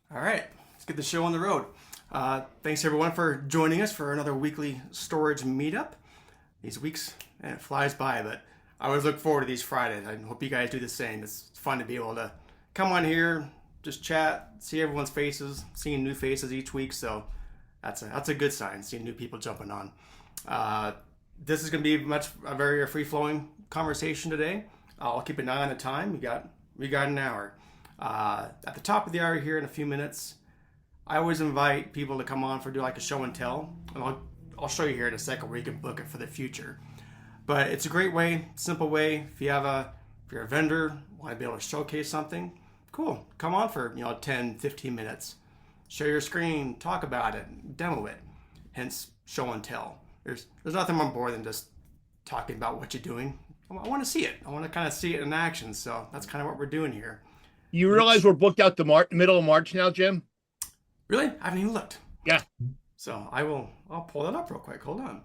All right, let's get the show on the road. Thanks everyone for joining us for another weekly storage meetup. These weeks, and it flies by, but I always look forward to these Fridays. I hope you guys do the same. It's fun to be able to come on here, just chat, see everyone's faces, seeing new faces each week. So that's a good sign, seeing new people jumping on. Uh, this is going to be a very free flowing conversation today. I'll keep an eye on the time. We got an hour. At the top of the hour here in a few minutes, I always invite people to come on for do like a show and tell, and I'll show you here in a second where you can book it for the future. But it's a great way, simple way. If you're a vendor, want to be able to showcase something, cool. Come on for 10, 15 minutes. Share your screen, talk about it, demo it. Hence show and tell. There's nothing more boring than just talking about what you're doing. I want to see it. I want to kind of see it in action. So that's kind of what we're doing here. You realize we're booked out the middle of March now, Jim? Really? I haven't even looked. Yeah. So I'll pull that up real quick. Hold on.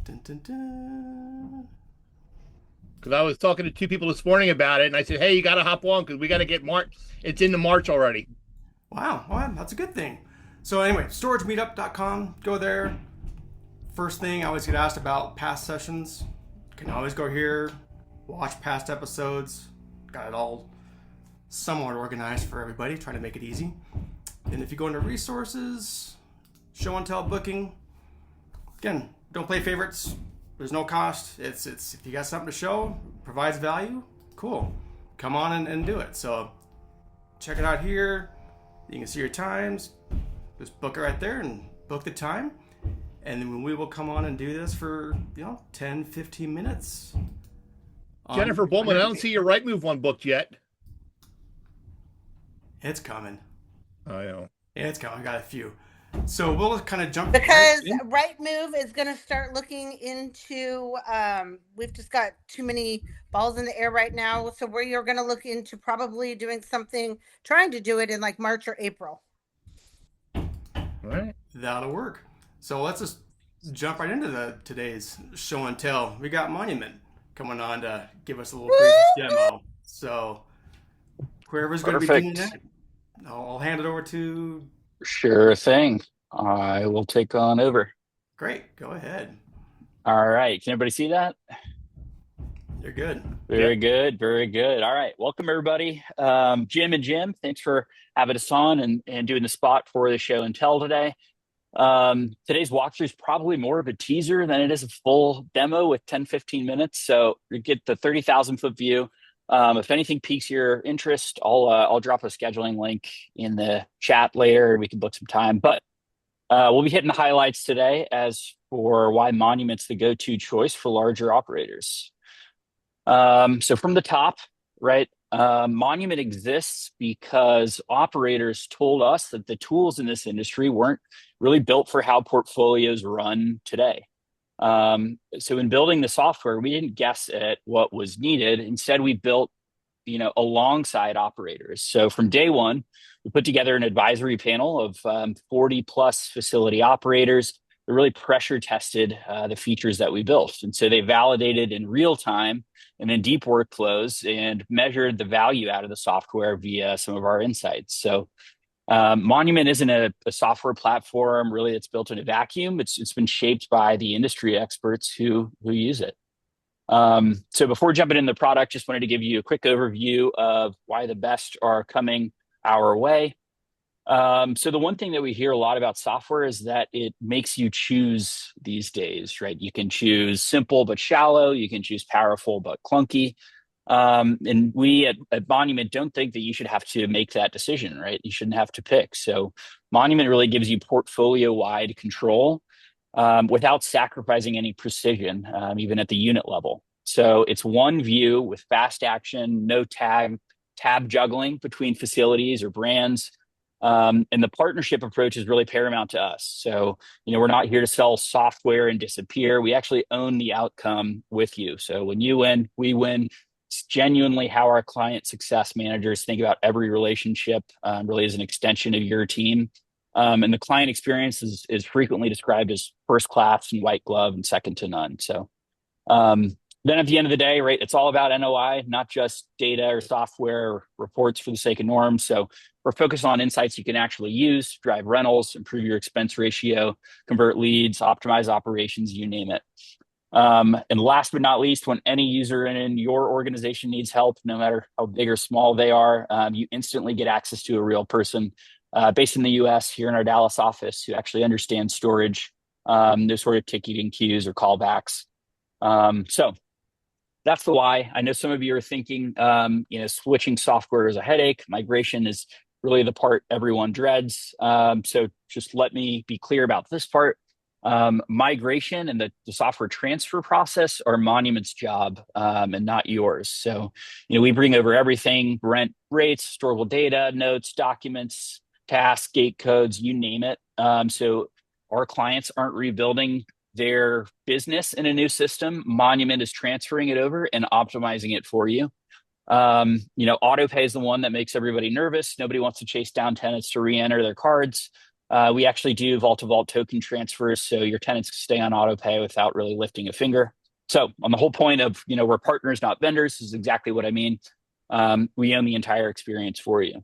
Dun, dun, dun. Because I was talking to two people this morning about it, and I said, hey, you got to hop on because we got to get March. It's into March already. Wow. Well, that's a good thing. So anyway, storagemeetup.com. Go there. First thing, I always get asked about past sessions. You can always go here, watch past episodes. Got it all somewhat organized for everybody, trying to make it easy. And if you go into resources, show and tell booking, again, don't play favorites. There's no cost. It's if you got something to show, provides value, cool. Come on and do it. So check it out here. You can see your times. Just book it right there and book the time. And then we will come on and do this for 10, 15 minutes. Jennifer Bowman, I don't see your right move one booked yet. It's coming. I know. It's coming. I got a few. So we'll kind of jump because right move is going to start looking into. We've just got too many balls in the air right now, so we are going to look into probably doing something, trying to do it in like March or April. All right, that'll work. So let's just jump right into today's show and tell. We got Monument coming on to give us a little brief demo. So whoever's going to be doing that, I'll hand it over to. Sure thing. I will take on over. Great. Go ahead. All right. Can everybody see that? You're good. Very good. Very good. All right. Welcome, everybody. Jim and Jim, thanks for having us on and doing the spot for the show and tell today. Today's walkthrough is probably more of a teaser than it is a full demo with 10, 15 minutes. So you get the 30,000 foot view. If anything piques your interest, I'll drop a scheduling link in the chat later. We can book some time, but we'll be hitting the highlights today as for why Monument's the go-to choice for larger operators. So from the top, right, Monument exists because operators told us that the tools in this industry weren't really built for how portfolios run today. So in building the software, we didn't guess at what was needed. Instead, we built, alongside operators. So from day one, we put together an advisory panel of 40 plus facility operators that really pressure tested the features that we built. And so they validated in real time and in deep workflows and measured the value out of the software via some of our insights. So Monument isn't a software platform really that's built in a vacuum. It's been shaped by the industry experts who use it. So before jumping into the product, just wanted to give you a quick overview of why the best are coming our way. So the one thing that we hear a lot about software is that it makes you choose these days, right? You can choose simple but shallow. You can choose powerful but clunky. And we at Monument don't think that you should have to make that decision, right? You shouldn't have to pick. So Monument really gives you portfolio-wide control without sacrificing any precision, even at the unit level. So it's one view with fast action, no tab juggling between facilities or brands. And the partnership approach is really paramount to us. So, we're not here to sell software and disappear. We actually own the outcome with you. So when you win, we win. It's genuinely how our client success managers think about every relationship, really as an extension of your team. And the client experience is frequently described as first class and white glove and second to none. So then at the end of the day, right, it's all about NOI, not just data or software or reports for the sake of norms. So we're focused on insights you can actually use, drive rentals, improve your expense ratio, convert leads, optimize operations, you name it. And last but not least, when any user in your organization needs help, no matter how big or small they are, you instantly get access to a real person based in the US here in our Dallas office who actually understands storage, no sort of ticketing queues or callbacks. So that's the why. I know some of you are thinking, switching software is a headache. Migration is really the part everyone dreads. So just let me be clear about this part. Migration and the software transfer process are Monument's job and not yours. So, we bring over everything: rent rates, storeable data, notes, documents, tasks, gate codes, you name it. So our clients aren't rebuilding their business in a new system. Monument is transferring it over and optimizing it for you. Autopay is the one that makes everybody nervous. Nobody wants to chase down tenants to re-enter their cards. We actually do vault-to-vault token transfers, so your tenants stay on autopay without really lifting a finger. So on the whole point of, we're partners, not vendors, this is exactly what I mean. We own the entire experience for you.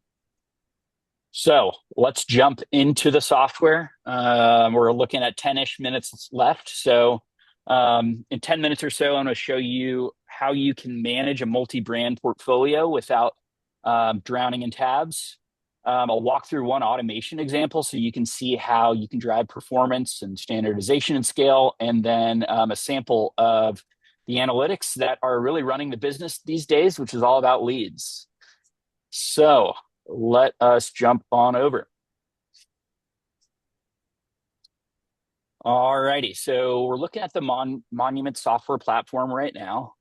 So let's jump into the software. We're looking at 10-ish minutes left. So in 10 minutes or so, I'm going to show you how you can manage a multi-brand portfolio without drowning in tabs. I'll walk through one automation example so you can see how you can drive performance and standardization and scale, and then a sample of the analytics that are really running the business these days, which is all about leads. So let us jump on over. All righty, so we're looking at the Monument software platform right now.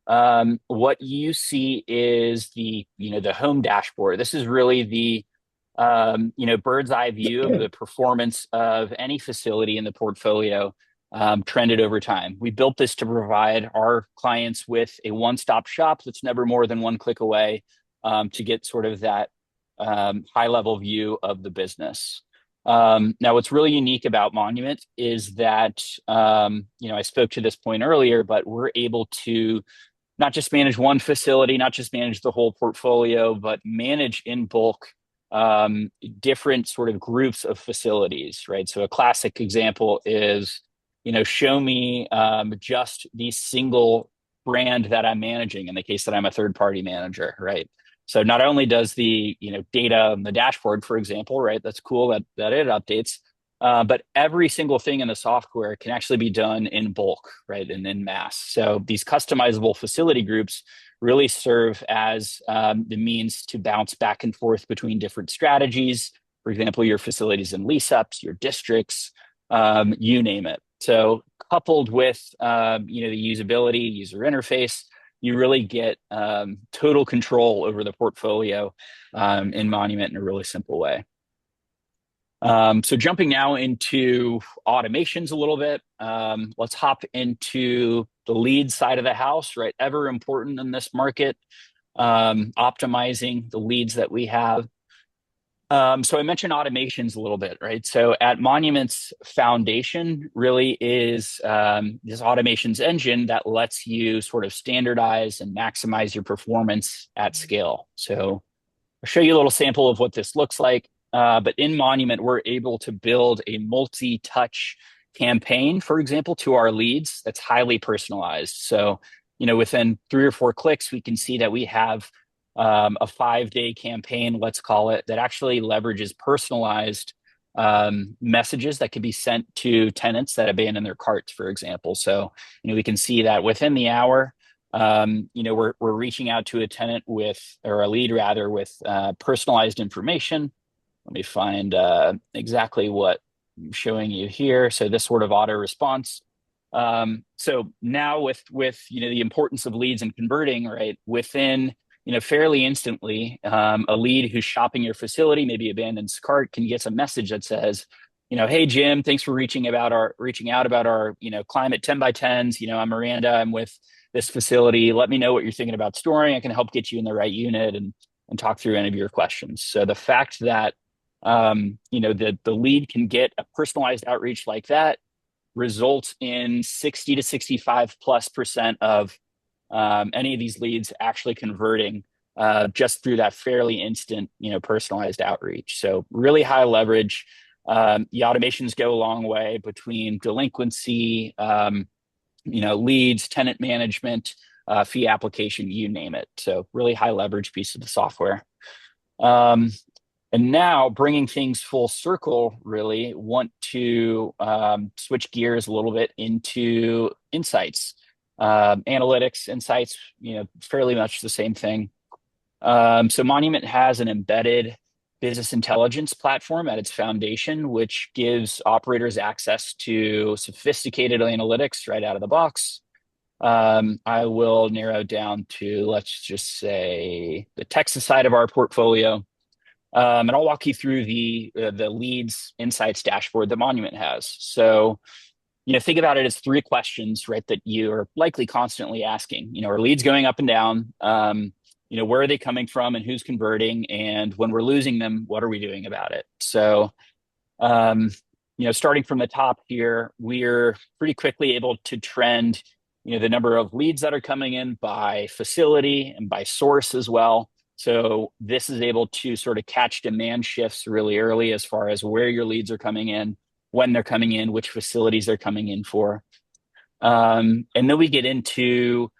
What you see is the home dashboard. This is really the bird's eye view of the performance of any facility in the portfolio trended over time. We built this to provide our clients with a one-stop shop that's never more than one click away to get sort of that high-level view of the business. Now, what's really unique about Monument is that, I spoke to this point earlier, but we're able to not just manage one facility, not just manage the whole portfolio, but manage in bulk different sort of groups of facilities, right? So a classic example is, show me just the single brand that I'm managing in the case that I'm a third-party manager, right? So not only does the data on the dashboard, for example, right, that's cool that it updates, but every single thing in the software can actually be done in bulk, right, and in mass. So these customizable facility groups really serve as the means to bounce back and forth between different strategies. For example, your facilities and lease ups, your districts, you name it. So coupled with the usability, user interface, you really get total control over the portfolio in Monument in a really simple way. So jumping now into automations a little bit, let's hop into the lead side of the house, right? Ever important in this market, optimizing the leads that we have. So I mentioned automations a little bit, right? So at Monument's foundation really is this automations engine that lets you sort of standardize and maximize your performance at scale. So I'll show you a little sample of what this looks like. But in Monument, we're able to build a multi-touch campaign, for example, to our leads that's highly personalized. So, within 3 or 4 clicks, we can see that we have a 5-day campaign, let's call it, that actually leverages personalized messages that can be sent to tenants that abandon their carts, for example. So, we can see that within the hour, we're reaching out to a tenant or a lead rather, with personalized information. Let me find exactly what I'm showing you here. So this sort of auto response. So now with the importance of leads and converting, right, within fairly instantly, a lead who's shopping your facility, maybe abandons cart, can get a message that says, hey Jim, thanks for reaching out about our climate 10x10s. I'm Miranda, I'm with this facility. Let me know what you're thinking about storing. I can help get you in the right unit and talk through any of your questions. So the fact that the lead can get a personalized outreach like that results in 60 to 65+% of any of these leads actually converting just through that fairly instant, personalized outreach. So really high leverage. The automations go a long way between delinquency, leads, tenant management, fee application, you name it. So really high leverage piece of the software. And now bringing things full circle, really want to switch gears a little bit into insights, analytics, insights, fairly much the same thing. So Monument has an embedded business intelligence platform at its foundation, which gives operators access to sophisticated analytics right out of the box. I will narrow down to, let's just say, the Texas side of our portfolio. And I'll walk you through the leads insights dashboard that Monument has. So, think about it as 3 questions, right, that you're likely constantly asking. Are leads going up and down? Where are they coming from and who's converting? And when we're losing them, what are we doing about it? So, starting from the top here, we're pretty quickly able to trend, the number of leads that are coming in by facility and by source as well. So this is able to sort of catch demand shifts really early as far as where your leads are coming in, when they're coming in, which facilities they're coming in for. And then we get into,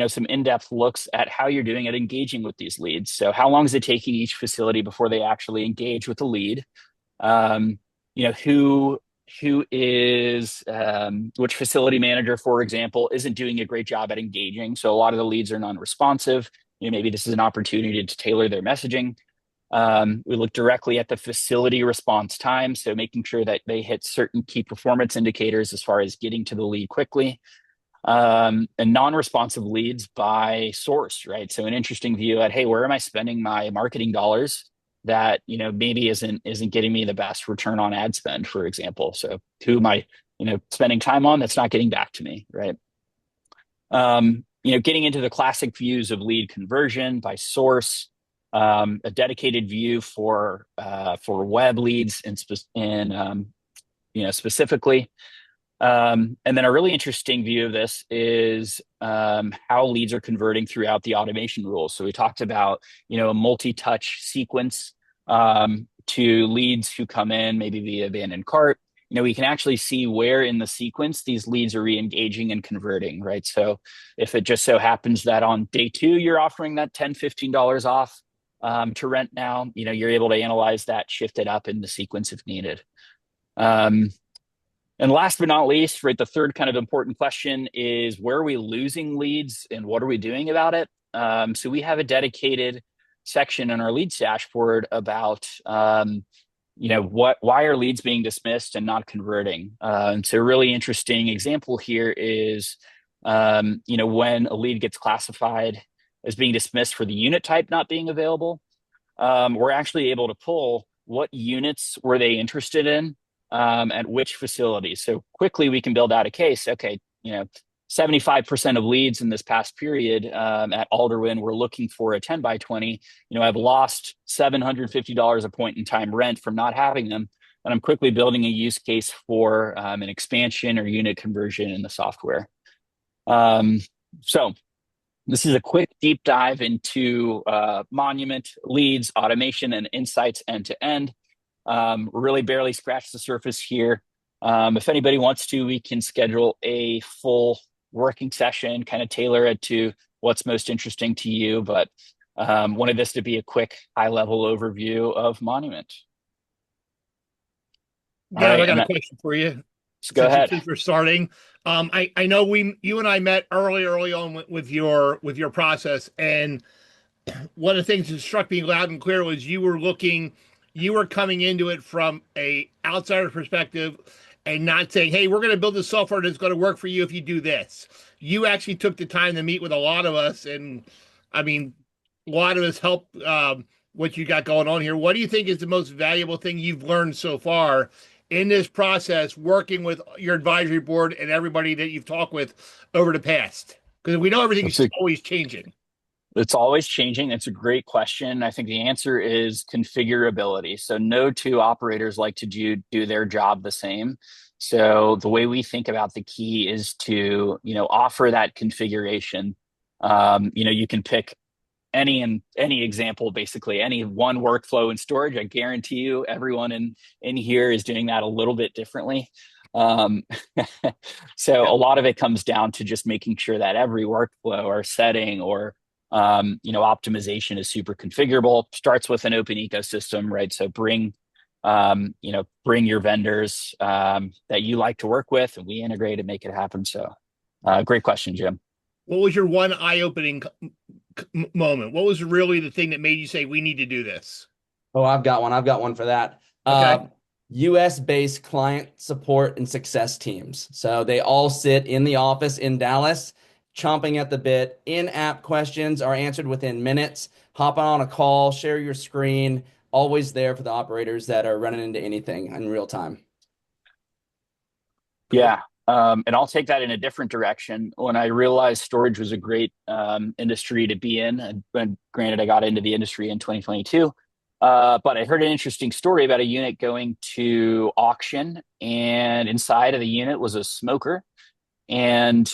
some in-depth looks at how you're doing at engaging with these leads. So how long is it taking each facility before they actually engage with the lead? Who is, which facility manager, for example, isn't doing a great job at engaging. So a lot of the leads are non-responsive. Maybe this is an opportunity to tailor their messaging. We look directly at the facility response time, so making sure that they hit certain key performance indicators as far as getting to the lead quickly. And non-responsive leads by source, right? So an interesting view at, hey, where am I spending my marketing dollars that maybe isn't getting me the best return on ad spend, for example. So who am I spending time on that's not getting back to me, right? Getting into the classic views of lead conversion by source, a dedicated view for web leads and specifically. And then a really interesting view of this is how leads are converting throughout the automation rules. So we talked about a multi-touch sequence to leads who come in maybe via abandoned cart. We can actually see where in the sequence these leads are re-engaging and converting, right? So if it just so happens that on day 2, you're offering that $10, $15 off to rent now, you're able to analyze that, shift it up in the sequence if needed. And last but not least, right, the third kind of important question is, where are we losing leads and what are we doing about it? So we have a dedicated section in our leads dashboard about why are leads being dismissed and not converting? And so a really interesting example here is, when a lead gets classified as being dismissed for the unit type not being available, we're actually able to pull what units were they interested in at which facilities. So quickly we can build out a case. Okay, 75% of leads in this past period at Alderwin were looking for a 10 by 20. I've lost $750 a point in time rent from not having them. And I'm quickly building a use case for an expansion or unit conversion in the software. So this is a quick deep dive into Monument, leads, automation, and insights end to end. Really barely scratched the surface here. If anybody wants to, we can schedule a full working session, kind of tailor it to what's most interesting to you. But wanted this to be a quick high-level overview of Monument. Yeah, right, I got a question for you. Go ahead. Since we're starting, I know you and I met early on with your process, and one of the things that struck me loud and clear was you were coming into it from a outsider perspective and not saying, hey, we're going to build this software that's going to work for you if you do this. You actually took the time to meet with a lot of us, and I mean, a lot of us help what you got going on here. What do you think is the most valuable thing you've learned so far in this process, working with your advisory board and everybody that you've talked with over the past? Because we know everything's always changing. It's always changing. It's a great question. I think the answer is configurability. So no 2 operators like to do their job the same. So the way we think about the key is to, offer that configuration. You can pick any example, basically any one workflow in storage, I guarantee you everyone in here is doing that a little bit differently. So a lot of it comes down to just making sure that every workflow or setting or optimization is super configurable. Starts with an open ecosystem, right? So bring your vendors that you like to work with, and we integrate and make it happen. So great question, Jim. What was your one eye-opening moment? What was really the thing that made you say, we need to do this? Oh, I've got one for that. Okay. US-based client support and success teams. So they all sit in the office in Dallas, chomping at the bit. In-app questions are answered within minutes. Hop on a call, share your screen. Always there for the operators that are running into anything in real time. Yeah. And I'll take that in a different direction. When I realized storage was a great industry to be in, and granted, I got into the industry in 2022, but I heard an interesting story about a unit going to auction, and inside of the unit was a smoker. And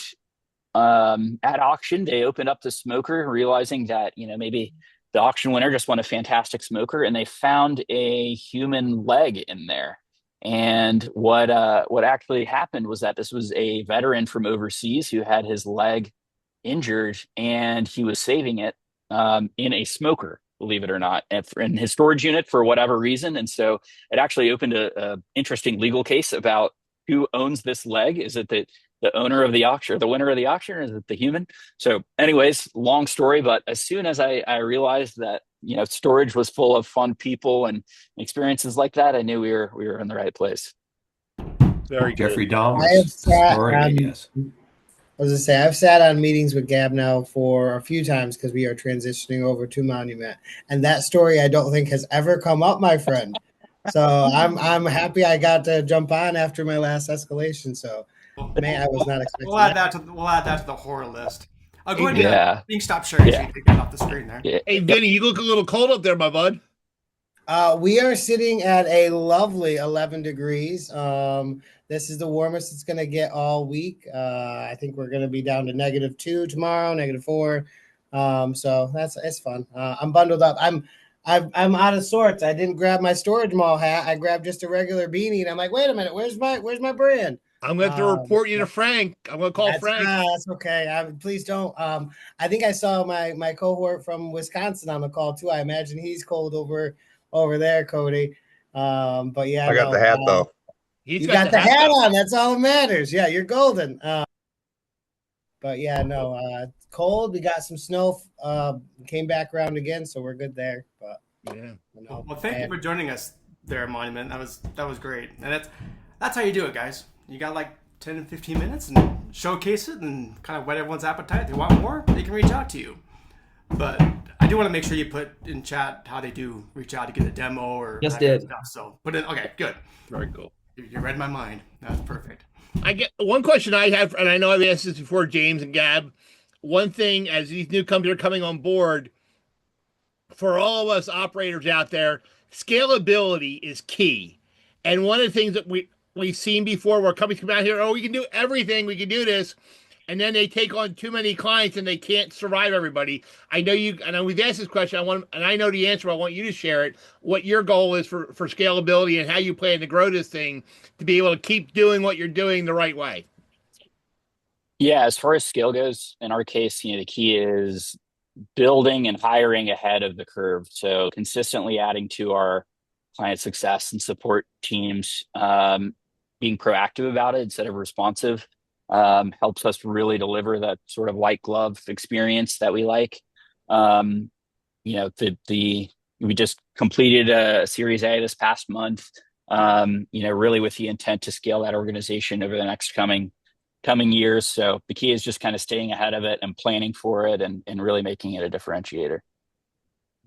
at auction, they opened up the smoker, realizing that maybe the auction winner just won a fantastic smoker, and they found a human leg in there. And what actually happened was that this was a veteran from overseas who had his leg injured, and he was saving it in a smoker, believe it or not, in his storage unit for whatever reason. And so it actually opened a interesting legal case about who owns this leg. Is it the owner of the auction, or the winner of the auction, or is it the human? So anyways, long story, but as soon as I realized that storage was full of fun people and experiences like that, I knew we were in the right place. Very Jeffrey good. Dahmer. I have sat Story, on, yes. I was gonna say, I've sat on meetings with Gab now for a few times because we are transitioning over to Monument, and that story I don't think has ever come up, my friend. So I'm happy I got to jump on after my last escalation. So man, I was not expecting We'll add that. that to the horror list. I'll go ahead Yeah. and you can stop sharing so Yeah. you can take that off the screen there. Yeah. Hey, Vinny, you look a little cold up there, my bud. We are sitting at a lovely 11 degrees. This is the warmest it's going to get all week. I think we're going to be down to -2 tomorrow, -4. So it's fun. I'm bundled up. I'm out of sorts. I didn't grab my storage mall hat. I grabbed just a regular beanie, and I'm like, wait a minute, where's my brand? I'm going to have to report you to Frank. I'm going to call Frank. That's okay. Please don't. I think I saw my cohort from Wisconsin on the call too. I imagine he's cold over there, Cody. But yeah, I got the hat though. He's You got the hat though. on. That's all that matters. Yeah, you're golden. But yeah, no, cold. We got some snow. Came back around again, so we're good there. But Yeah. Well, thank you for joining us there, Monument. That was great, and that's how you do it, guys. You got like 10 and 15 minutes and showcase it and kind of whet everyone's appetite. If they want more, they can reach out to you. But I do want to make sure you put in chat how they do reach out to get a demo or Just that kind of did. stuff. So put in. Okay, good. Very cool. You read my mind. That's perfect. I get one question I have, and I know I've asked this before, James and Gab. One thing, as these newcomers are coming on board, for all of us operators out there, scalability is key. And one of the things that we've seen before, where companies come out here, oh, we can do everything, we can do this, and then they take on too many clients and they can't survive everybody. I know we've asked this question. And I know the answer. But I want you to share it. What your goal is for scalability and how you plan to grow this thing to be able to keep doing what you're doing the right way. Yeah, as far as scale goes, in our case, the key is building and hiring ahead of the curve. So consistently adding to our client success and support teams, being proactive about it instead of responsive, helps us really deliver that sort of white glove experience that we like. We just completed a Series A this past month, really with the intent to scale that organization over the next coming years. So the key is just kind of staying ahead of it and planning for it and really making it a differentiator.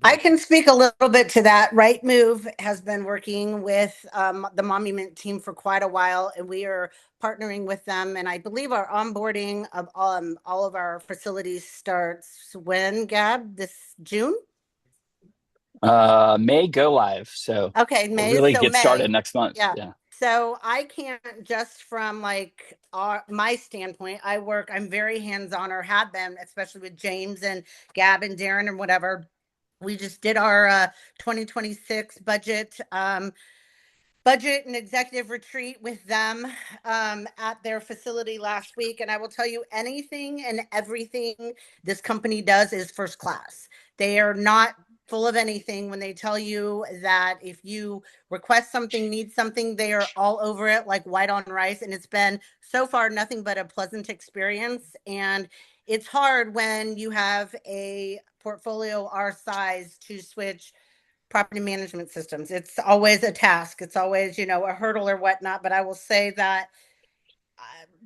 I can speak a little bit to that. Right Move has been working with the Monument team for quite a while, and we are partnering with them. And I believe our onboarding of all of our facilities starts when, Gab? This June? May go live. So Okay, May. we'll really so get May. started next month. Yeah. So I can't, just from like my standpoint, I'm very hands-on, or have been, especially with James and Gab and Darren and whatever. We just did our 2026 budget and executive retreat with them at their facility last week. And I will tell you, anything and everything this company does is first class. They are not full of anything when they tell you that if you request something, need something, they are all over it like white on rice. And it's been so far nothing but a pleasant experience. And it's hard when you have a portfolio our size to switch property management systems. It's always a task. It's always, a hurdle or whatnot. But I will say that,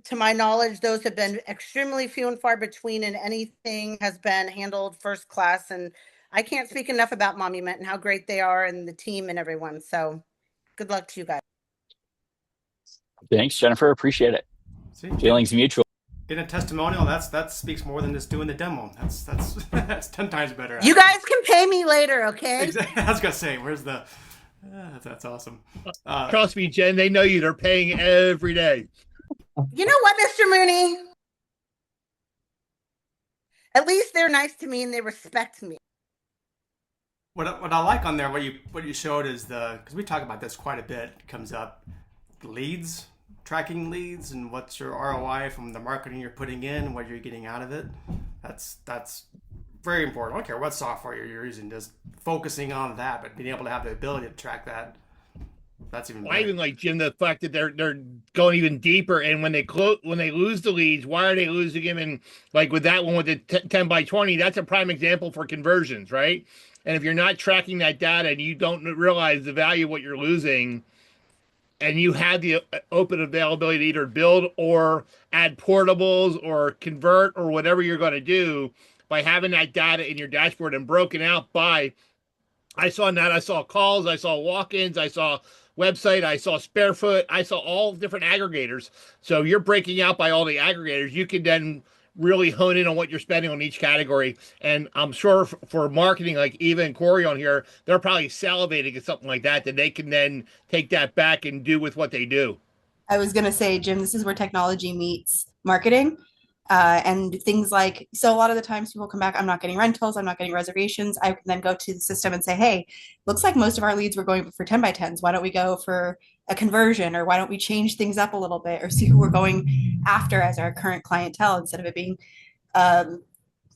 to my knowledge, those have been extremely few and far between, and anything has been handled first class. And I can't speak enough about Monument and how great they are, and the team and everyone. So good luck to you guys. Thanks, Jennifer. Appreciate it. See, Feelings mutual. getting a testimonial, that speaks more than just doing the demo. That's that's 10 times better. You guys can pay me later, okay? Exactly. I was gonna say, where's the? That's awesome. Trust me, Jen. They know you. They're paying every day. You know what, Mr. Mooney? At least they're nice to me and they respect me. What I like on there, what you showed is because we talk about this quite a bit. It comes up, leads, tracking leads, and what's your ROI from the marketing you're putting in, what you're getting out of it. That's very important. I don't care what software you're using, just focusing on that, but being able to have the ability to track that. That's even better. I even like, Jim, the fact that they're going even deeper, and when they lose the leads, why are they losing them? And like with that one with the 10 by 20, that's a prime example for conversions, right? And if you're not tracking that data and you don't realize the value of what you're losing, and you have the open availability to either build or add portables or convert or whatever you're going to do, by having that data in your dashboard and broken out by, I saw calls, I saw walk-ins, I saw website, I saw Sparefoot, I saw all different aggregators. So you're breaking out by all the aggregators. You can then really hone in on what you're spending on each category. And I'm sure for marketing, like Eva and Corey on here, they're probably salivating at something like that they can then take that back and do with what they do. I was going to say, Jim, this is where technology meets marketing. And things like, so a lot of the times people come back, I'm not getting rentals, I'm not getting reservations. I can then go to the system and say, hey, looks like most of our leads were going for 10 by 10s. Why don't we go for a conversion, or why don't we change things up a little bit, or see who we're going after as our current clientele instead of it being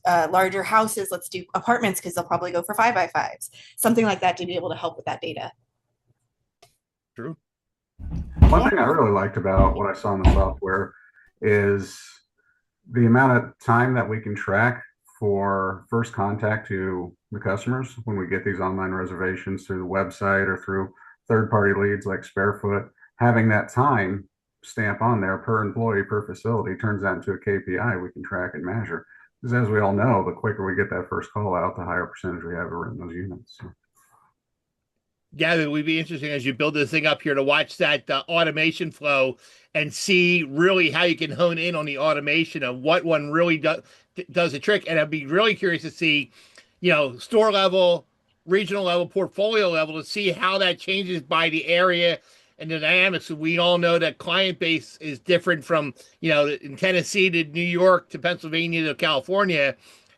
larger houses. Let's do apartments because they'll probably go for 5 by 5s, something like that, to be able to help with that data. True. One thing I really liked about what I saw in the software is the amount of time that we can track for first contact to the customers when we get these online reservations through the website or through third-party leads like Sparefoot. Having that time stamp on there per employee, per facility, turns that into a KPI we can track and measure. Because as we all know, the quicker we get that first call out, the higher percentage we have in those units. So. Yeah, it would be interesting as you build this thing up here to watch that automation flow and see really how you can hone in on the automation of what one really does the trick. And I'd be really curious to see, store level, regional level, portfolio level, to see how that changes by the area and the dynamics. We all know that client base is different from, in Tennessee to New York to Pennsylvania to California.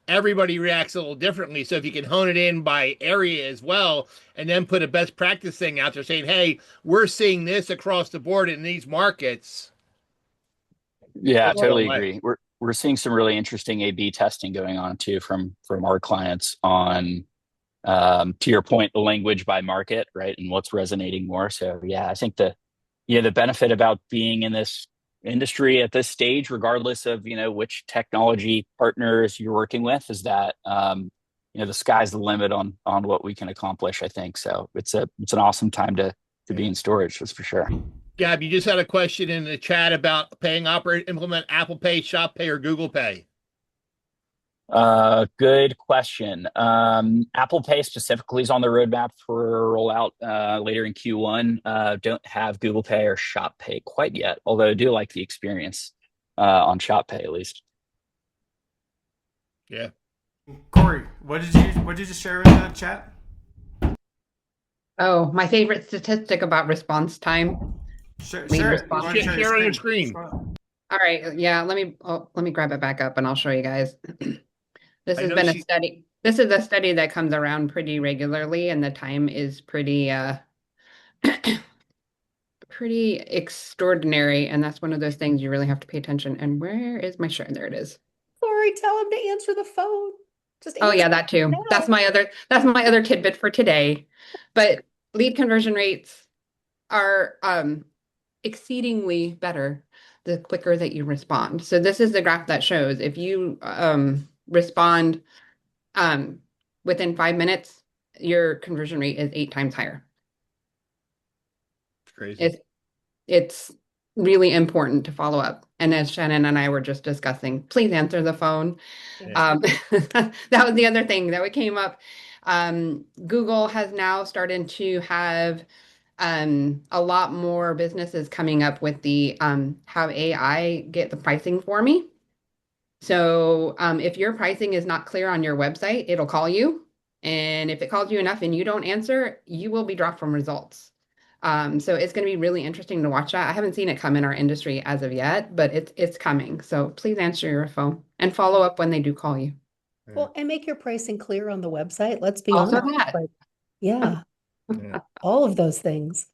Everybody reacts a little differently. So if you can hone it in by area as well, and then put a best practice thing out there saying, hey, we're seeing this across the board in these markets. Yeah, I totally agree. We're seeing some really interesting A/B testing going on too from our clients on, to your point, the language by market, right? And what's resonating more. So yeah, I think the benefit about being in this industry at this stage, regardless of which technology partners you're working with, is that the sky's the limit on what we can accomplish. I think so. It's an awesome time to be in storage, that's for sure. Gab, you just had a question in the chat about paying operator implement Apple Pay, Shop Pay, or Google Pay. Good question. Apple Pay specifically is on the roadmap for rollout later in Q1. Don't have Google Pay or Shop Pay quite yet, although I do like the experience on Shop Pay at least. Yeah. Corey, what did you just share in the chat? Oh, my favorite statistic about response time. Share, Lead share it. response. Go ahead and share Share on your screen. screen. All right, yeah, let me grab it back up and I'll show you guys. This I has know been a she- study. This is a study that comes around pretty regularly, and the time is pretty pretty extraordinary, and that's one of those things you really have to pay attention. And where is my share? There it is. Sorry, tell him to answer the phone. Just Oh yeah, answer that too. now. That's my other tidbit for today. But lead conversion rates are exceedingly better the quicker that you respond. So this is the graph that shows if you respond within 5 minutes, your conversion rate is 8 times higher. Crazy. It's really important to follow up. And as Shannon and I were just discussing, please answer the phone. Yeah. That was the other thing that came up. Google has now started to have a lot more businesses coming up with the have AI get the pricing for me. So if your pricing is not clear on your website, it'll call you. And if it calls you enough and you don't answer, you will be dropped from results. So it's going to be really interesting to watch that. I haven't seen it come in our industry as of yet, but it's coming. So please answer your phone and follow up when they do call you. Well, and make your pricing clear on the website. Let's be Also honest. that. Like, yeah, Yeah. all of those things.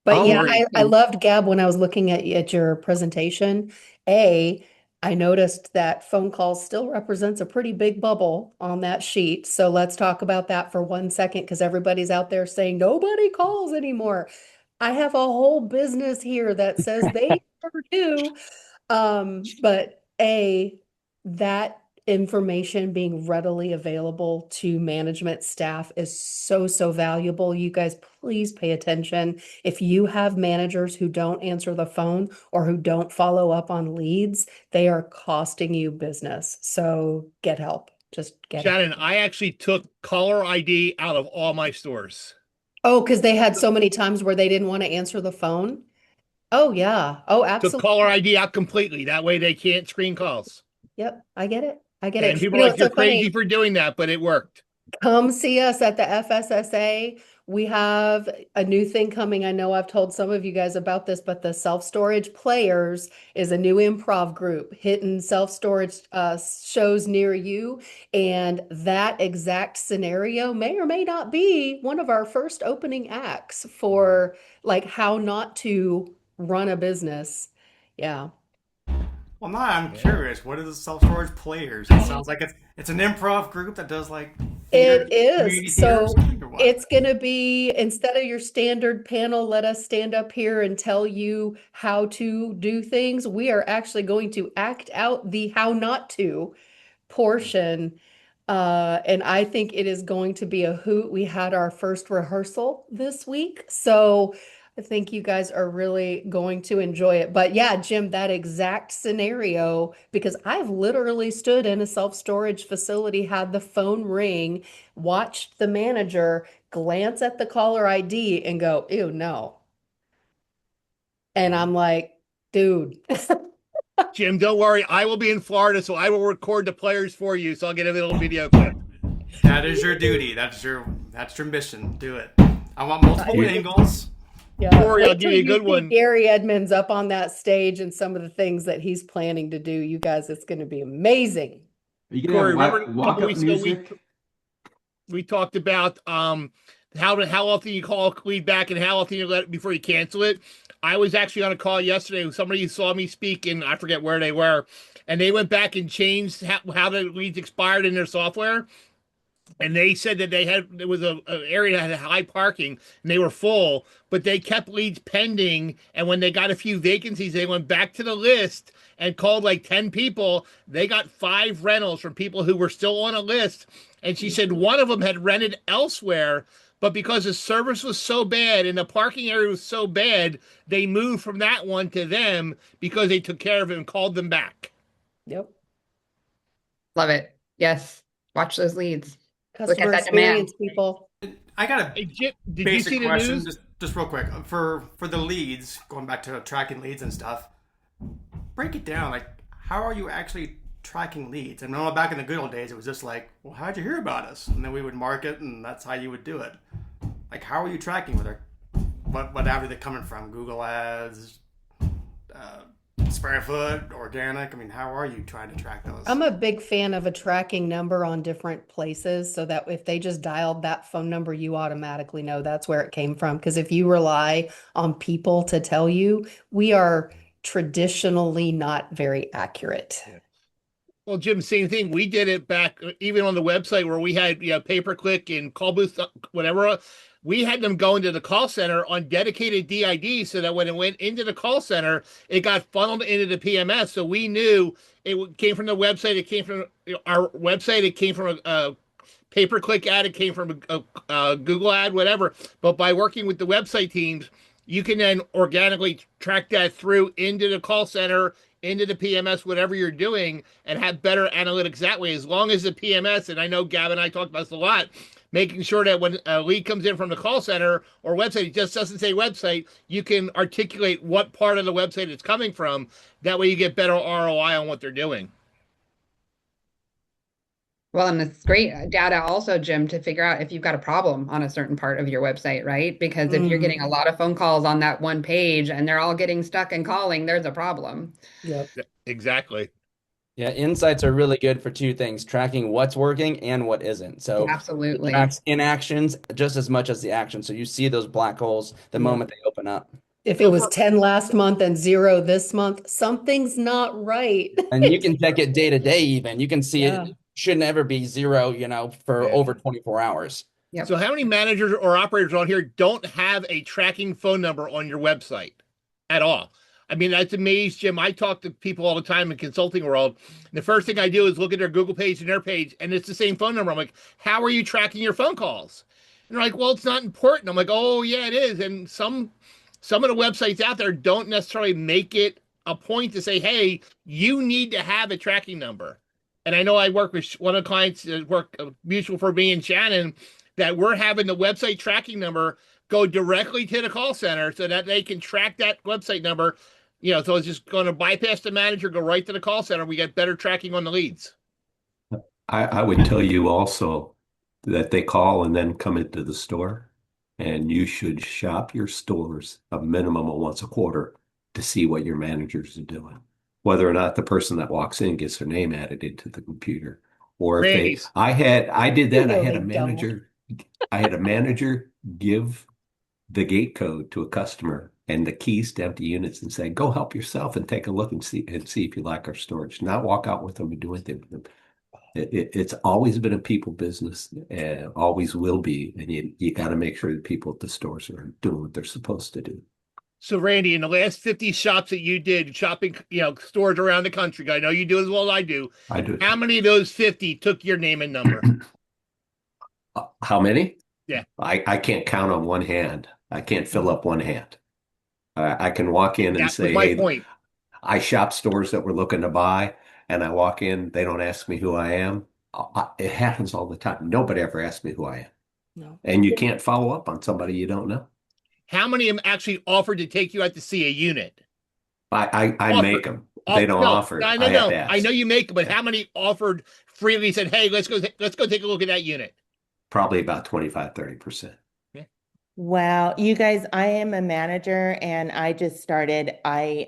But All yeah, of those I things. loved Gab when I was looking at your presentation. I noticed that phone calls still represents a pretty big bubble on that sheet. So let's talk about that for 1 second because everybody's out there saying nobody calls anymore. I have a whole business here that says they sure do. But that information being readily available to management staff is so valuable. You guys, please pay attention. If you have managers who don't answer the phone or who don't follow up on leads, they are costing you business. So get help. Just get help. Shannon, I actually took caller ID out of all my stores. Oh, because they had so many times where they didn't want to answer the phone. Oh, yeah. Oh, Took absolutely. caller ID out completely. That way they can't screen calls. Yep. I get it. I get And it. people You are know, like, it's you're so funny. crazy for doing that, but it worked. Come see us at the FSSA. We have a new thing coming. I know I've told some of you guys about this, but the Self-Storage Players is a new improv group hitting self-storage shows near you. And that exact scenario may or may not be one of our first opening acts for like how not to run a business. Yeah. Well, now I'm curious. What is the self-storage players? It sounds like it's an improv group that does like theater, It community is. theater or So something, or what? it's going to be instead of your standard panel, let us stand up here and tell you how to do things. We are actually going to act out the how not to portion. And I think it is going to be a hoot. We had our first rehearsal this week. So I think you guys are really going to enjoy it. But yeah, Jim, that exact scenario, because I've literally stood in a self-storage facility, had the phone ring, watched the manager glance at the caller ID and go, ew, no. And I'm like, dude. Jim, don't worry. I will be in Florida, so I will record the players for you. So I'll get a little video clip. That is your duty. That's your mission. Do it. I want multiple angles. Yeah, Corey, I'll wait give till you a good see one. Gary Edmonds up on that stage and some of the things that he's planning to do. You guys, it's going to be amazing. You can Corey, have remember a couple walk-up weeks ago music. we talked about how often you call lead back and how often you let it before you cancel it. I was actually on a call yesterday with somebody who saw me speak, and I forget where they were, and they went back and changed how the leads expired in their software. And they said that there was an area that had high parking and they were full, but they kept leads pending. And when they got a few vacancies, they went back to the list and called like 10 people. They got 5 rentals from people who were still on a list. And she said one of them had rented elsewhere, but because the service was so bad and the parking area was so bad, they moved from that one to them because they took care of it and called them back. Yep. Love it. Yes. Watch those leads. Look at Customer that demand. experience, people. I got a Hey, Jim, did you basic see the question, news? just real quick. For the leads, going back to tracking leads and stuff. Break it down. Like, how are you actually tracking leads? I know back in the good old days, it was just like, well, how'd you hear about us? And then we would mark it, and that's how you would do it. Like, how are you tracking? Were there what ad are they coming from? Google Ads, square foot, organic? I mean, how are you trying to track those? I'm a big fan of a tracking number on different places so that if they just dialed that phone number, you automatically know that's where it came from. Because if you rely on people to tell you, we are traditionally not very accurate. Well, Jim, same thing. We did it back even on the website where we had pay-per-click and call booth, whatever. We had them go into the call center on dedicated DID so that when it went into the call center, it got funneled into the PMS. So we knew it came from the website. It came from our website. It came from a pay-per-click ad. It came from a Google ad, whatever. But by working with the website teams, you can then organically track that through into the call center, into the PMS, whatever you're doing, and have better analytics that way. As long as the PMS, and I know Gavin and I talked about this a lot, making sure that when a lead comes in from the call center or website, it just doesn't say website, you can articulate what part of the website it's coming from. That way you get better ROI on what they're doing. Well, and it's great data also, Jim, to figure out if you've got a problem on a certain part of your website, right? Because if you're getting a lot of phone calls on that one page and they're all getting stuck and calling, there's a problem. Yep. Exactly. Yeah, insights are really good for two things, tracking what's working and what isn't. So Absolutely. it tracks inactions just as much as the action. So you see those black holes the moment they open up. If it was 10 last month and 0 this month, something's not right. And you can check it day to day even. You can see Yeah. it shouldn't ever be 0, for over 24 hours. Yep. So how many managers or operators on here don't have a tracking phone number on your website at all? I mean, that's amazing, Jim. I talk to people all the time in consulting world. The first thing I do is look at their Google page and their page, and it's the same phone number. I'm like, how are you tracking your phone calls? And they're like, well, it's not important. I'm like, oh, yeah, it is. And some of the websites out there don't necessarily make it a point to say, hey, you need to have a tracking number. And I know I work with one of the clients that work mutual for me and Shannon, that we're having the website tracking number go directly to the call center so that they can track that website number. So it's just going to bypass the manager, go right to the call center. We get better tracking on the leads. I would tell you also that they call and then come into the store, and you should shop your stores a minimum of once a quarter to see what your managers are doing. Whether or not the person that walks in gets their name added into the computer, or if I did that. I had a manager give the gate code to a customer and the keys to empty units and say, "Go help yourself and take a look and see if you like our storage." Not walk out with them and do anything with them. It's always been a people business, and always will be, and you got to make sure that people at the stores are doing what they're supposed to do. So, Randy, in the last 50 shops that you did, shopping, stores around the country, I know you do as well as I do. I do. How many of those 50 took your name and number? How many? Yeah. I can't count on one hand. I can't fill up one hand. I can walk in and say, my hey, point. I shop stores that we're looking to buy, and I walk in, they don't ask me who I am. It happens all the time. Nobody ever asks me who I am. No. And you can't follow up on somebody you don't know. How many of them actually offered to take you out to see a unit? I make them. They don't offer. No, I know you make them, but how many offered freely, said, hey, let's go take a look at that unit? Probably about 25, 30%. Wow, you guys, I am a manager and I just started. I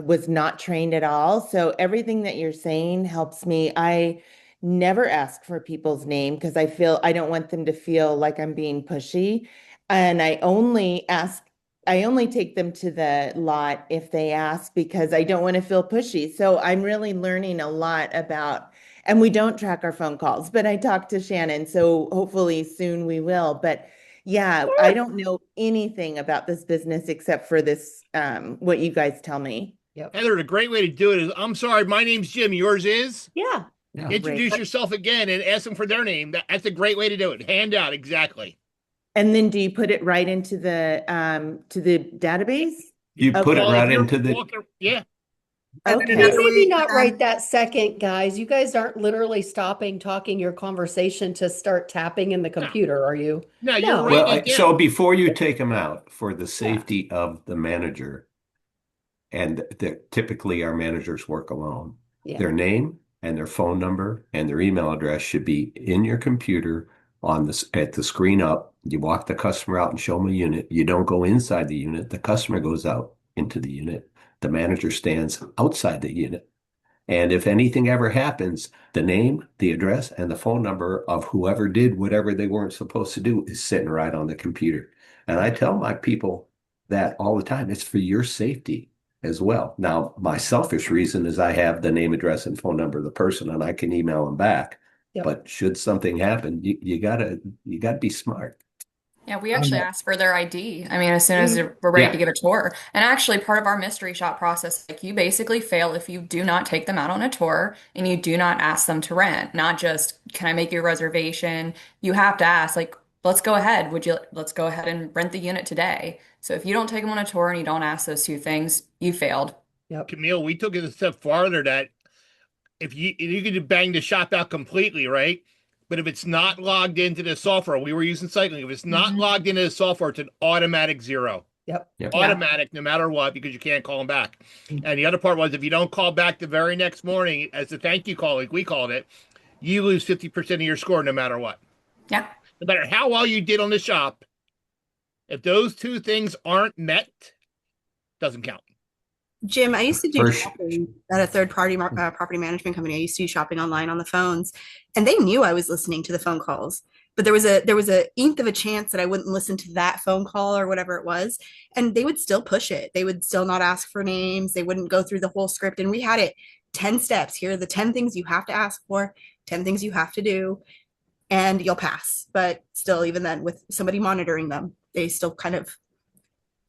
was not trained at all. So everything that you're saying helps me. I never ask for people's name because I don't want them to feel like I'm being pushy. And I only take them to the lot if they ask because I don't want to feel pushy. So I'm really learning a lot about, and we don't track our phone calls, but I talked to Shannon. So hopefully soon we will. But yeah, I don't know anything about this business except for this, what you guys tell me. Yep. Heather, a great way to do it is, I'm sorry, my name's Jim. Yours is? Yeah. Introduce yourself again and ask them for their name. That's a great way to do it. Hand out, exactly. And then do you put it right into the database? You put it right into the... Yeah. Okay. Maybe not right that second, guys. You guys aren't literally stopping talking your conversation to start tapping in the computer, are you? No, you're right. Well, so before you take them out, for the safety of the manager, and typically our managers work alone, their name and their phone number and their email address should be in your computer on this at the screen up. You walk the customer out and show them a unit. You don't go inside the unit. The customer goes out into the unit. The manager stands outside the unit. And if anything ever happens, the name, the address, and the phone number of whoever did whatever they weren't supposed to do is sitting right on the computer. And I tell my people that all the time. It's for your safety as well. Now, my selfish reason is I have the name, address, and phone number of the person, and I can email them back. Yep. But should something happen, you gotta be smart. Yeah, we actually ask for their ID. I mean, as soon as we're ready to get a tour. And actually, part of our mystery shop process, like you basically fail if you do not take them out on a tour and you do not ask them to rent. Not just, can I make you a reservation? You have to ask, like, let's go ahead. Let's go ahead and rent the unit today. So if you don't take them on a tour and you don't ask those two things, you failed. Yep. Camille, we took it a step farther that if you could bang the shop out completely, right? But if it's not logged into the software, we were using cycling. If it's not logged into the software, it's an automatic zero. Yep. Automatic, no matter what, because you can't call them back. And the other part was if you don't call back the very next morning as a thank you call, like we called it, you lose 50% of your score no matter what. Yeah. No matter how well you did on the shop, if those two things aren't met, doesn't count. Jim, I used to do shopping at a third-party property management company. I used to do shopping online on the phones, and they knew I was listening to the phone calls. But there was a nth of a chance that I wouldn't listen to that phone call or whatever it was, and they would still push it. They would still not ask for names. They wouldn't go through the whole script, and we had it 10 steps. Here are the 10 things you have to ask for, 10 things you have to do, and you'll pass. But still, even then, with somebody monitoring them, they still kind of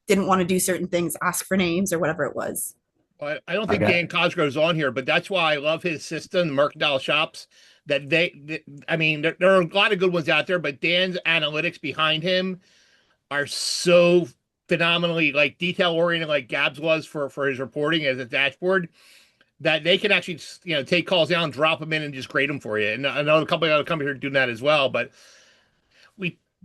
didn't want to do certain things, ask for names or whatever it was. I don't think Dan Cosgrove's on here, but that's why I love his system, Mercantile Shops. That I mean, there are a lot of good ones out there, but Dan's analytics behind him are so phenomenally like detail oriented, like Gab's was for his reporting as a dashboard, that they can actually take calls down, drop them in, and just grade them for you. And I know a couple of other companies are doing that as well, but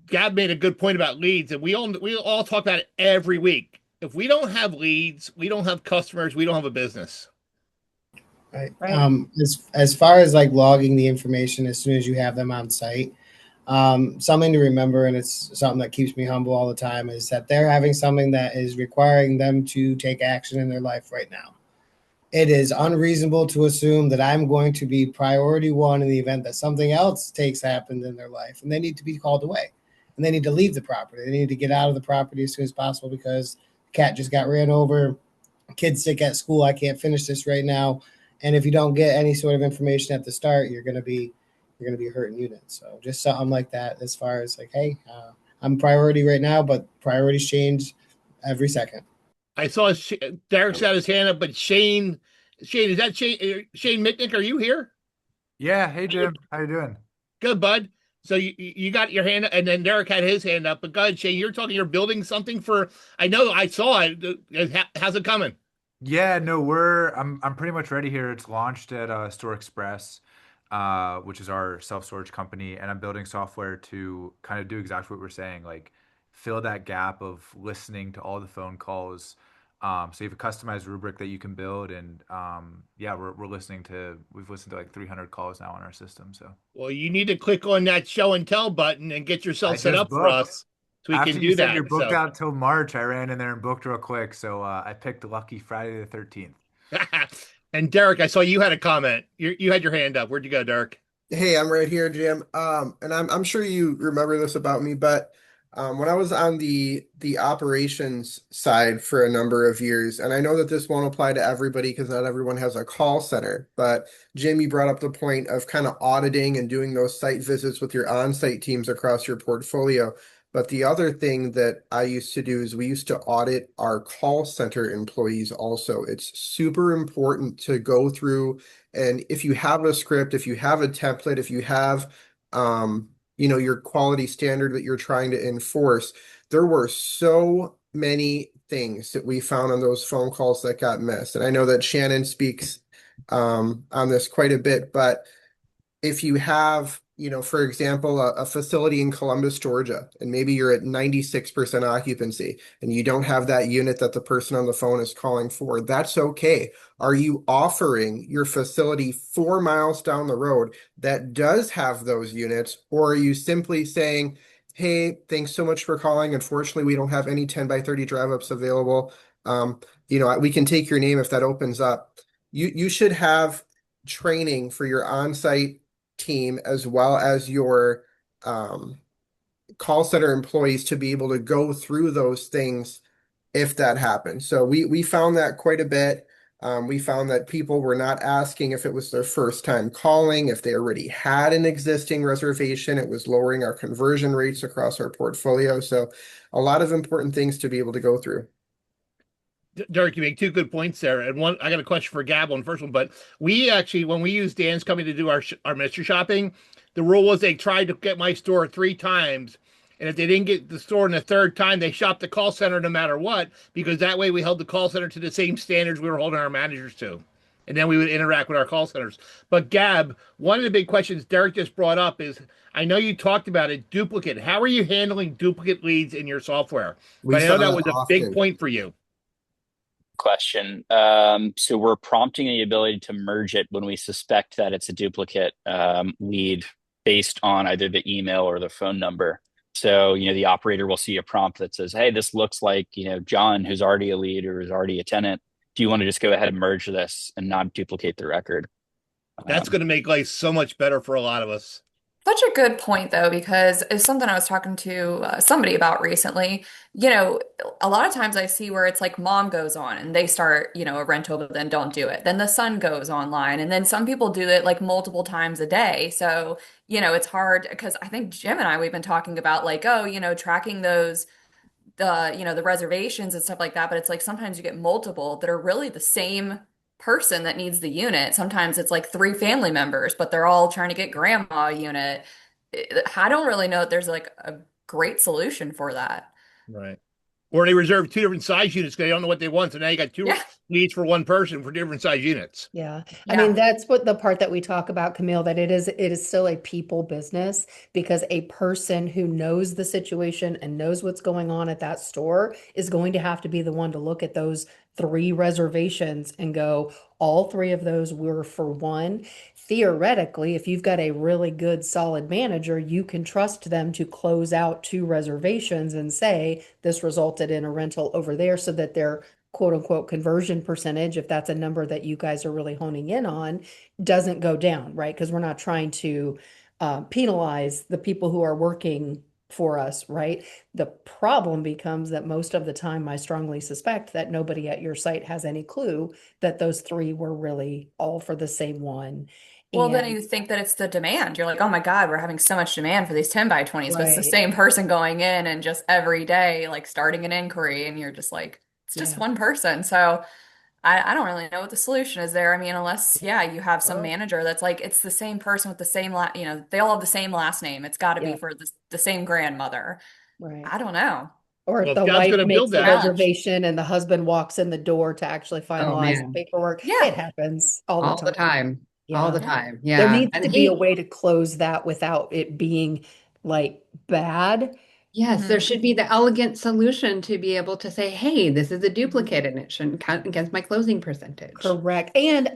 Gab made a good point about leads, and we all talk about it every week. If we don't have leads, we don't have customers, we don't have a business. Right. As far as like logging the information as soon as you have them on site, something to remember, and it's something that keeps me humble all the time, is that they're having something that is requiring them to take action in their life right now. It is unreasonable to assume that I'm going to be priority one in the event that something else happens in their life, and they need to be called away. And they need to leave the property. They need to get out of the property as soon as possible because the cat just got ran over. Kid's sick at school. I can't finish this right now. And if you don't get any sort of information at the start, you're going to be hurting units. So just something like that, as far as like, hey, I'm priority right now, but priorities change every second. I saw Derek's got his hand up, but Shane, is that Shane Mitnick? Are you here? Yeah. Hey, Jim. How you doing? Good, bud. So you got your hand up, and then Derek had his hand up. But God, Shane, you're building something for. I know I saw it. How's it coming? Yeah, no, I'm pretty much ready here. It's launched at Store Express, which is our self-storage company, and I'm building software to kind of do exactly what we're saying, like fill that gap of listening to all the phone calls. So you have a customized rubric that you can build, and we've listened to like 300 calls now on our system. So well, you need to click on that show and tell button and get yourself set up for us, so we can do that. You're booked out till March. I ran in there and booked real quick, so I picked lucky Friday the 13th. And Derek, I saw you had a comment. You had your hand up. Where'd you go, Derek? Hey, I'm right here, Jim. And I'm sure you remember this about me, but when I was on the operations side for a number of years, and I know that this won't apply to everybody because not everyone has a call center, but Jim, you brought up the point of kind of auditing and doing those site visits with your on-site teams across your portfolio. But the other thing that I used to do is we used to audit our call center employees also. It's super important to go through, and if you have a script, if you have a template, if you have your quality standard that you're trying to enforce, there were so many things that we found on those phone calls that got missed. And I know that Shannon speaks on this quite a bit, but if you have for example, a facility in Columbus, Georgia, and maybe you're at 96% occupancy and you don't have that unit that the person on the phone is calling for, that's okay. Are you offering your facility 4 miles down the road that does have those units, or are you simply saying, hey, thanks so much for calling. Unfortunately, we don't have any 10 by 30 drive ups available. We can take your name if that opens up. You should have training for your on-site team as well as your call center employees to be able to go through those things if that happens. So we found that quite a bit. We found that people were not asking if it was their first time calling, if they already had an existing reservation. It was lowering our conversion rates across our portfolio. So a lot of important things to be able to go through. Derek, you make two good points there. And one, I got a question for Gab on the first one, but we actually, when we used Dan's company to do our mystery shopping, the rule was they tried to get my store 3 times. And if they didn't get the store in the 3rd time, they shopped the call center no matter what, because that way we held the call center to the same standards we were holding our managers to. And then we would interact with our call centers. But Gab, one of the big questions Derek just brought up is, I know you talked about it, duplicate. How are you handling duplicate leads in your software? But I know that was a big point for you. Question. So we're prompting the ability to merge it when we suspect that it's a duplicate lead based on either the email or the phone number. So, the operator will see a prompt that says, hey, this looks like, John, who's already a lead or is already a tenant. Do you want to just go ahead and merge this and not duplicate the record? That's going to make life so much better for a lot of us. Such a good point, though, because it's something I was talking to somebody about recently. A lot of times I see where it's like mom goes on and they start, a rental, but then don't do it. Then the son goes online, and then some people do it like multiple times a day. So, it's hard because I think Jim and I, we've been talking about like, tracking those the reservations and stuff like that, but it's like sometimes you get multiple that are really the same person that needs the unit. Sometimes it's like 3 family members, but they're all trying to get grandma a unit. I don't really know if there's like a great solution for that. Right. Or they reserve 2 different size units because they don't know what they want. So now you got 2 leads for one person for different size units. Yeah. I mean, that's what the part that we talk about, Camille, that it is still a people business, because a person who knows the situation and knows what's going on at that store is going to have to be the one to look at those 3 reservations and go, all 3 of those were for one. Theoretically, if you've got a really good, solid manager, you can trust them to close out 2 reservations and say, this resulted in a rental over there, so that their quote unquote conversion percentage, if that's a number that you guys are really honing in on, doesn't go down, right? Because we're not trying to penalize the people who are working for us, right? The problem becomes that most of the time, I strongly suspect that nobody at your site has any clue that those 3 were really all for the same one. Well, then you think that it's the demand. You're like, oh my God, we're having so much demand for these 10 by 20s, but it's the same person going in and just every day, like starting an inquiry, and you're just like, it's just one person. So I don't really know what the solution is there. I mean, unless, you have some manager that's like, it's the same person with the same, they all have the same last name. It's got to be for the same grandmother. Right. I don't know. Or if the wife makes the reservation and the husband walks in the door to actually finalize the paperwork. It happens all the time. All the time. Yeah. There needs to be a way to close that without it being like bad. Yes, there should be the elegant solution to be able to say, hey, this is a duplicate and it shouldn't count against my closing percentage. Correct. And,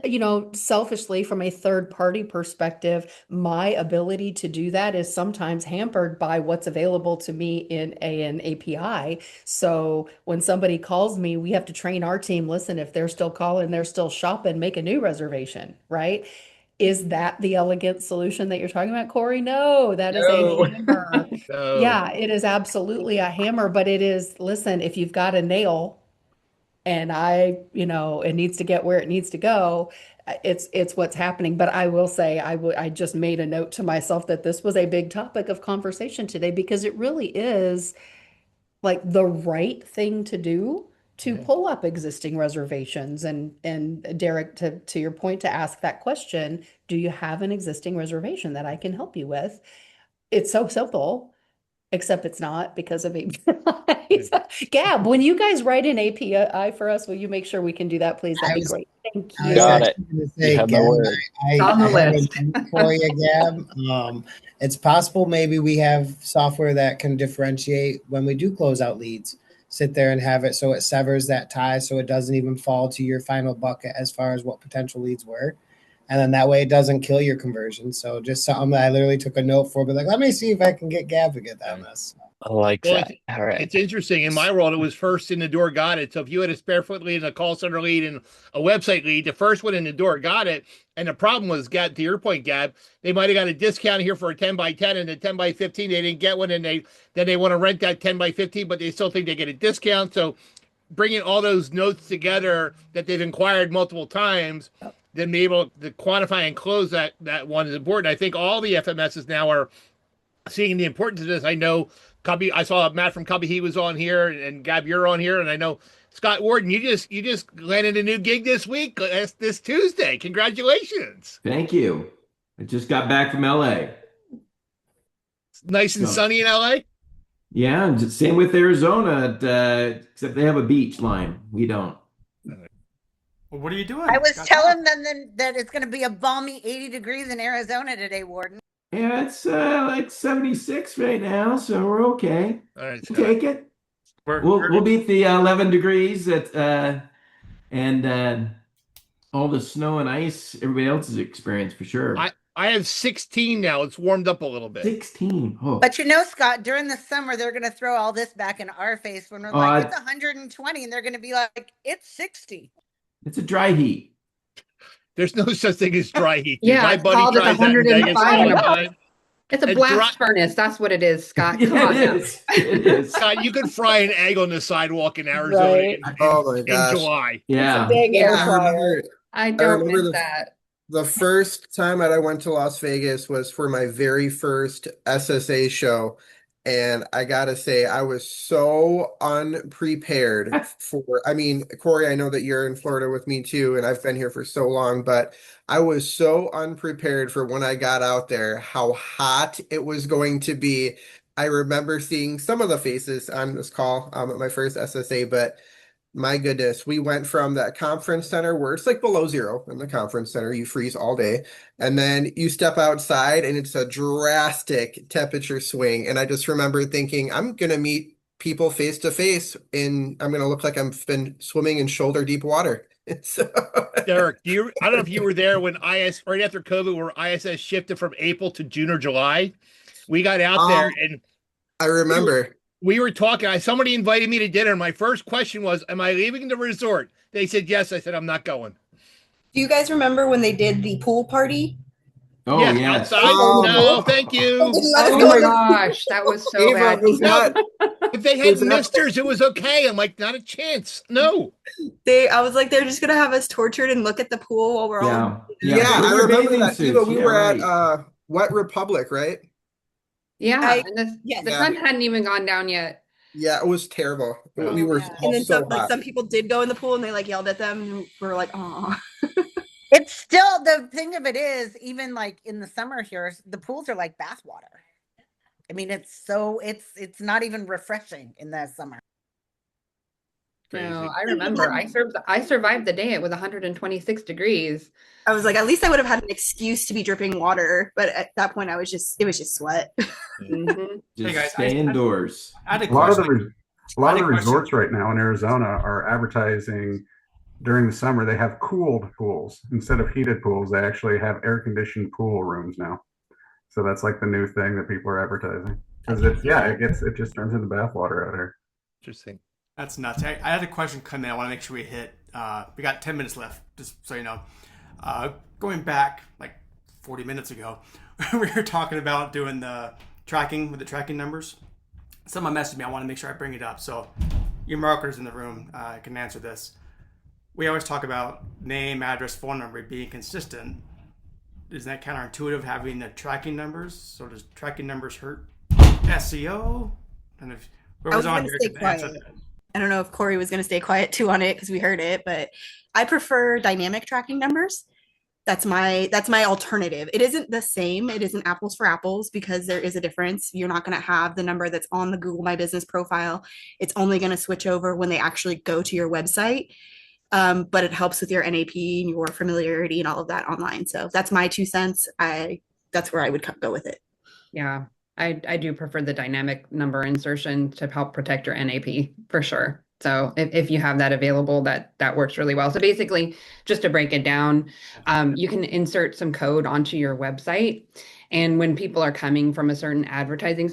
selfishly, from a third party perspective, my ability to do that is sometimes hampered by what's available to me in an API. So when somebody calls me, we have to train our team. Listen, if they're still calling, they're still shopping, make a new reservation, right? Is that the elegant solution that you're talking about, Corey? No, that is a hammer. Yeah, it is absolutely a hammer, but it is, listen, if you've got a nail and it needs to get where it needs to go, it's what's happening. But I will say, I just made a note to myself that this was a big topic of conversation today, because it really is like the right thing to do to pull up existing reservations. And Derek, to your point, to ask that question, do you have an existing reservation that I can help you with? It's so simple, except it's not, because of APIs. Gab, when you guys write an API for us, will you make sure we can do that, please? That'd be great. Thank I was you. Got it. actually going to You say, have my Gab, word. It's on the I have list. a tip for you, Gab. It's possible maybe we have software that can differentiate when we do close out leads. Sit there and have it so it severs that tie so it doesn't even fall to your final bucket as far as what potential leads were. And then that way it doesn't kill your conversion. So just something that I literally took a note for, but like, let me see if I can get Gab to get on this. I like Well, that. All right. it's interesting. In my world, it was first in the door got it. So if you had a spare foot lead and a call center lead and a website lead, the first one in the door got it. And the problem was, Gab, to your point, Gab, they might have got a discount here for a 10 by 10 and a 10 by 15. They didn't get one, and they want to rent that 10 by 15, but they still think they get a discount. So bringing all those notes together that they've inquired multiple times, then be able to quantify and close that one is important. I think all the FMSs now are seeing the importance of this. I know Cubby, I saw Matt from Cubby, he was on here, and Gab, you're on here, and I know Scott Warden, you just landed a new gig this week, this Tuesday. Congratulations. Thank you. I just got back from LA. Nice and So, sunny in LA. yeah, and same with Arizona, except they have a beach line. We don't. Well, what are you doing? I was Got telling them that it's going to be a balmy 80 degrees in Arizona today, Warden. Yeah, it's like 76 right now, so we're okay. All right, We'll take it. We're- We'll beat the 11 degrees and all the snow and ice everybody else has experienced for sure. I have 16 now. It's warmed up a little bit. 16. Oh. But you know, Scott, during the summer, they're going to throw all this back in our face when we're like, it's 120, and they're going to be like, it's 60. It's a dry heat. There's no such thing as dry heat. Yeah, My it's buddy called, it's tries that in Vegas 105 all and the above. time. It's a And blast furnace. That's what it is, Scott. Come on now. It is. Scott, you could fry an egg on the sidewalk in Arizona Right. Oh my in gosh. July. Yeah. Big air I fryer. remember, I don't remember miss that. the first time that I went to Las Vegas was for my very first SSA show. And I gotta say, I was so unprepared I mean, Corey, I know that you're in Florida with me too, and I've been here for so long, but I was so unprepared for when I got out there, how hot it was going to be. I remember seeing some of the faces on this call at my first SSA, but my goodness, we went from that conference center where it's like below zero in the conference center, you freeze all day, and then you step outside and it's a drastic temperature swing. And I just remember thinking, I'm gonna meet people face to face, and I'm gonna look like I've been swimming in shoulder deep water. So, Derek, I don't know if you were there when right after COVID, where ISS shifted from April to June or July. We got out there and I remember. We were talking. Somebody invited me to dinner. My first question was, am I leaving the resort? They said yes. I said, I'm not going. Do you guys remember when they did the pool party? Oh, yeah, yes. outside. No, thank you. Oh my gosh, that was so Ava, bad. was that, If they had was that- misters, it was okay. I'm like, not a chance. No. I was like, they're just gonna have us tortured and look at the pool while we're all. Yeah, I They were remember bathing that. suits. Eva, we Yeah, were right. at Wet Republic, right? Yeah, and the yes. sun hadn't even gone down yet. Yeah, it was terrible. We were And all then so some, like hot. some people did go in the pool and they like yelled at them and we were like, oh. It's still, the thing of it is, even like in the summer here, the pools are like bath water. I mean, it's not even refreshing in the summer. No, I remember. I survived the day. It was 126 degrees. I was like, at least I would have had an excuse to be dripping water, but at that point, it was just sweat. Mhm. Just Hey, guys, stay indoors. I had a A lot of question. a lot of the question. resorts right now in Arizona are advertising during the summer. They have cooled pools instead of heated pools. They actually have air conditioned pool rooms now. So that's like the new thing that people are advertising. Because it just turns into bathwater out here. Interesting. That's nuts. I had a question come in. I want to make sure we hit. We got 10 minutes left, just so you know. Going back like 40 minutes ago, we were talking about doing the tracking with the tracking numbers. Someone messaged me. I want to make sure I bring it up. So your marketers in the room can answer this. We always talk about name, address, phone number being consistent. Isn't that counterintuitive having the tracking numbers? So does tracking numbers hurt SEO? And if whoever's on here can answer that. I don't know if Corey was going to stay quiet too on it because we heard it, but I prefer dynamic tracking numbers. That's my alternative. It isn't the same. It isn't apples for apples because there is a difference. You're not going to have the number that's on the Google My Business profile. It's only going to switch over when they actually go to your website. but it helps with your NAP and your familiarity and all of that online. So that's my 2 cents. That's where I would go with it. Yeah, I do prefer the dynamic number insertion to help protect your NAP for sure. So if you have that available, that works really well. So basically, just to break it down, you can insert some code onto your website. And when people are coming from a certain advertising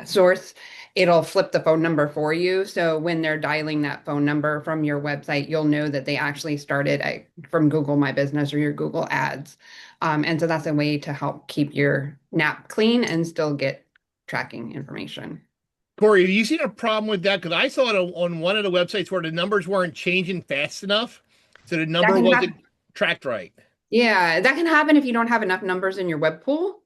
source, it'll flip the phone number for you. So when they're dialing that phone number from your website, you'll know that they actually started from Google My Business or your Google Ads. And so that's a way to help keep your NAP clean and still get tracking information. Corey, have you seen a problem with that? Because I saw it on one of the websites where the numbers weren't changing fast enough. So the number wasn't tracked right. Yeah, that can happen if you don't have enough numbers in your web pool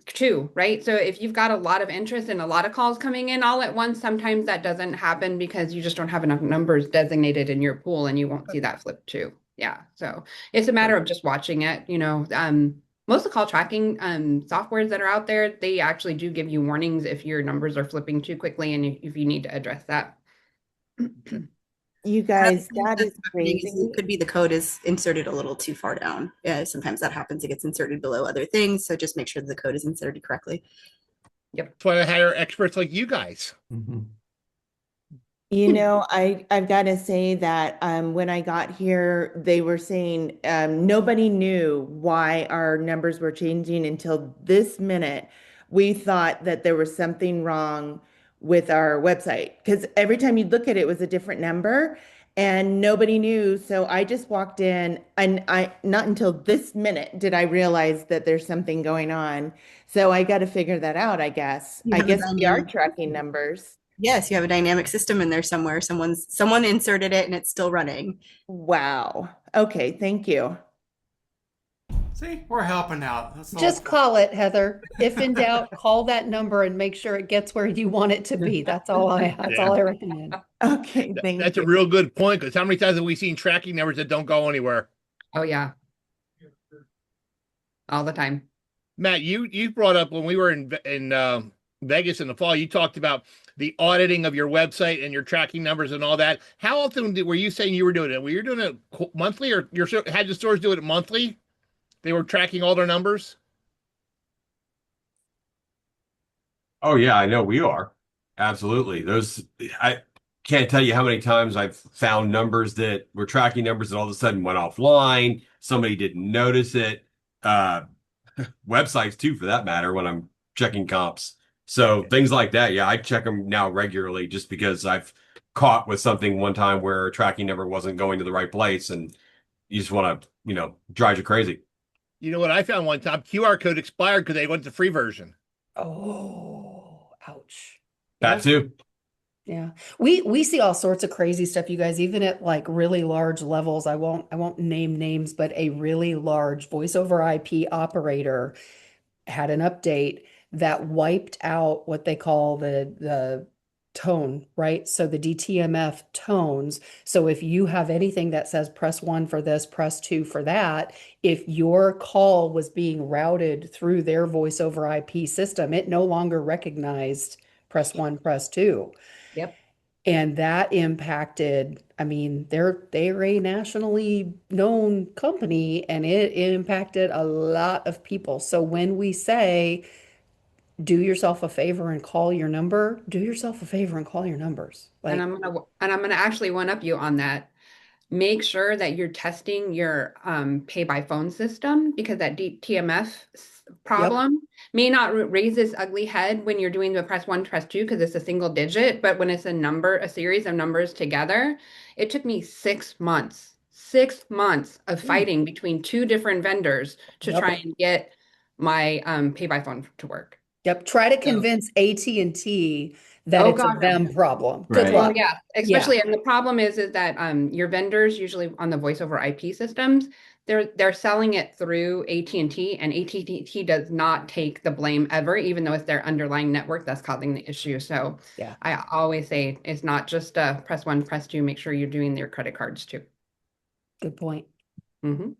too, right? So if you've got a lot of interest and a lot of calls coming in all at once, sometimes that doesn't happen because you just don't have enough numbers designated in your pool and you won't see that flip too. Yeah, so it's a matter of just watching it. Most of the call tracking softwares that are out there, they actually do give you warnings if your numbers are flipping too quickly and if you need to address that. You guys, that is crazy. It could be the code is inserted a little too far down. Yeah, sometimes that happens. It gets inserted below other things. So just make sure that the code is inserted correctly. Yep. That's why I hire experts like you guys. Mm-hmm. I've got to say that when I got here, they were saying nobody knew why our numbers were changing until this minute. We thought that there was something wrong with our website because every time you look at it, it was a different number and nobody knew. So I just walked in and not until this minute did I realize that there's something going on. So I got to figure that out, I guess. I guess we are tracking numbers. Yes, you have a dynamic system in there somewhere. Someone inserted it and it's still running. Wow. Okay, thank you. See, we're helping out. Just call it, Heather. If in doubt, call that number and make sure it gets where you want it to be. That's all I recommend. Okay, thank you. That's a real good point because how many times have we seen tracking numbers that don't go anywhere? Oh yeah. All the time. Matt, you brought up when we were in Vegas in the fall, you talked about the auditing of your website and your tracking numbers and all that. How often were you saying you were doing it? Were you doing it monthly or had the stores do it monthly? They were tracking all their numbers? Oh yeah, I know we are. Absolutely. I can't tell you how many times I've found numbers that were tracking numbers that all of a sudden went offline. Somebody didn't notice it. Websites too, for that matter, when I'm checking comps. So things like that, yeah, I check them now regularly just because I've caught with something one time where a tracking number wasn't going to the right place and you just want to, drive you crazy. You know what I found one time? QR code expired because they went to the free version. Oh, ouch. That too. Yeah. We see all sorts of crazy stuff, you guys, even at like really large levels. I won't name names, but a really large voice over IP operator had an update that wiped out what they call the tone, right? So the DTMF tones. So if you have anything that says press 1 for this, press 2 for that, if your call was being routed through their voice over IP system, it no longer recognized press 1, press 2. Yep. And that impacted, they're a nationally known company and it impacted a lot of people. So when we say, do yourself a favor and call your number, do yourself a favor and call your numbers. And I'm gonna actually one up you on that. Make sure that you're testing your pay by phone system because that DTMF problem may not raise this ugly head when you're doing the press 1, press 2 because it's a single digit, but when it's a series of numbers together, it took me 6 months of fighting between 2 different vendors to try and get my pay by phone to work. Yep. Try to convince AT&T that it's a them problem. Good luck. Well, yeah, especially, and the problem is that your vendors usually on the voice over IP systems, they're selling it through AT&T, and AT&T does not take the blame ever, even though it's their underlying network that's causing the issue. So yeah, I always say it's not just press 1, press 2. Make sure you're doing your credit cards too. Good point. Mm-hmm.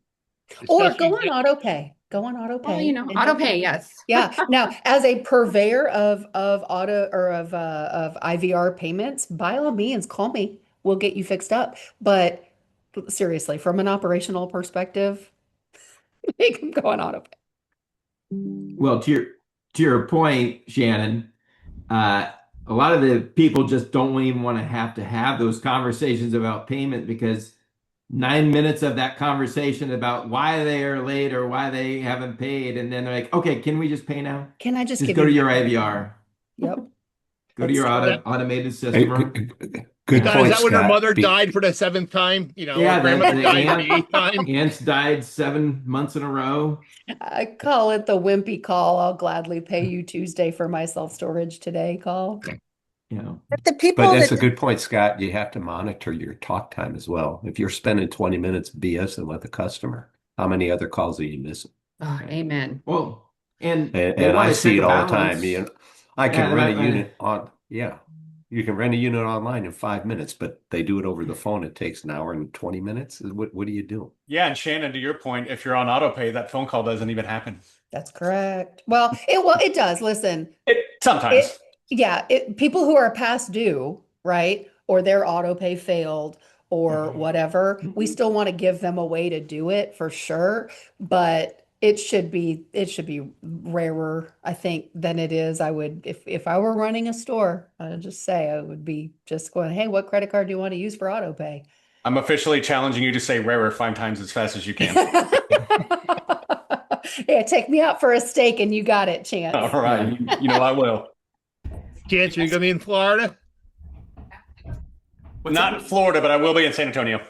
Or go on autopay. Go on autopay. Well, autopay, yes. Yeah. Now, as a purveyor of auto or of IVR payments, by all means, call me. We'll get you fixed up. But seriously, from an operational perspective, make them go on autopay. Well, to your point, Shannon, a lot of the people just don't even want to have those conversations about payment, because 9 minutes of that conversation about why they are late or why they haven't paid, and then they're like, okay, can we just pay now? Can I just Just give go you to your my credit IVR. card? Yep. Go to your automated system. Good Scott, point, is that when her Scott. mother died for the 7th time? You know, Yeah, or grandmother the died for the 8th time? aunts died 7 months in a row. I call it the wimpy call. I'll gladly pay you Tuesday for my self-storage today call. You know, But the people But that's that a good point, Scott. You have to monitor your talk time as well. If you're spending 20 minutes BSing with a customer, how many other calls are you missing? Oh, amen. well, and they And want I to see check it a all the balance. time. You know, I Yeah, can they're rent not a unit on, yeah, you can rent a unit online in 5 minutes, but they do it over the phone. It takes an hour and 20 minutes. What do you do? Yeah, and Shannon, to your point, if you're on autopay, that phone call doesn't even happen. That's correct. Well, it does. Listen, Sometimes. People who are past due, right? Or their auto pay failed or whatever, we still want to give them a way to do it for sure. But it should be rarer, I think, than it is. I would, if I were running a store, I'd just say I would be just going, hey, what credit card do you want to use for auto pay? I'm officially challenging you to say rarer 5 times as fast as you can. Yeah, take me out for a steak and you got it, Chance. All right. You know I will. Chance, are you going to be in Florida? Not in Florida, but I will be in San Antonio.